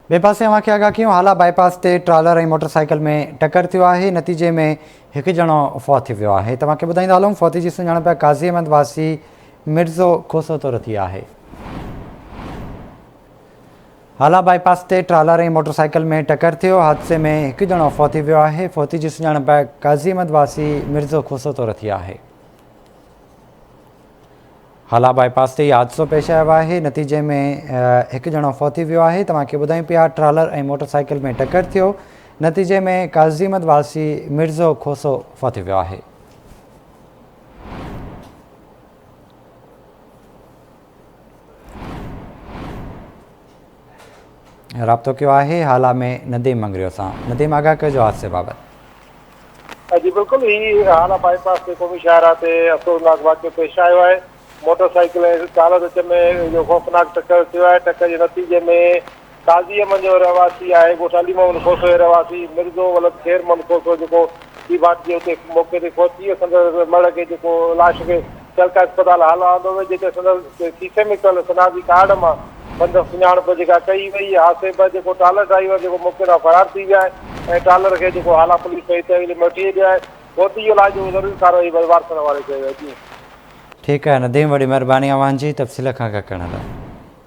बे पासे अवांखे आगाह कयूं हाला बाईपास ते ट्रालर ऐं मोटरसाइकिल में टक्कर थियो आहे। नतीजे में हिकु ॼणो फौत थी वियो आहे। तव्हांखे ॿुधाईंदा हलूं फौती जी सुञाणप काज़ी अहमद वासी मिर्ज़ो खोसो तौर थी आहे। हाला बाईपास ते ट्रालर ऐं मोटरसाइकिल में टक्कर थियो। हादसे में हिकु ॼणो फौत थी वियो आहे। फौती जी सुञाणप काज़ी अहमद वासी मिर्ज़ो खोसो तौर थी आहे। हाला बाईपास ते हादसो पेश आयो आहे। नतीजे में हिकु ॼणो फौत थी वियो आहे। तव्हांखे ॿुधायूं पिया ट्रालर ऐं मोटरसाइकिल में टक्कर थियो। नतीजे में काज़ी अहमद वासी मिर्ज़ो खोसो फौत थी वियो आहे। राब्तो कयो आहे हाला में नदीम मंगरियो सां। नदीम आगाह कजो हादसे बाबति। जी बिल्कुल ही हाला बाईपास ते क़ौमी शाहरा ते अफ़सोसनाक वाक़ियो पेश आयो है। मोटरसाइकिल ट्रालर विच में जो खौफनाक टक्कर थियो है। टक्कर के नतीजे में काज़ी अहमद जो रहवासी है ॻोठ अली मोहम्मद खोसो जो रहवासी मिर्ज़ो वलद ख़ैर मोहम्मद खोसो जो की बात जे उते मौके ते पहुची संदसि मड़ के जो लाश के चलका अस्पताल हाल आंदो वई जिते संदसि शीशे में कल सनाजी कार्ड में बंद सुञाणप जेका कई वई। हादसे पर जो ट्रालर ड्राइवर जो मौके तां फरार थी विया है। ट्रालर के जो हाला पुलिस कई तहवील में वठी विया है। फौती जो इलाज ज़रूरी कार्रवाई वारसन वारे कयो। ठीकु आहे नदीम, वॾी महिरबानी अवां जी तफ़सील खां करण लाइ।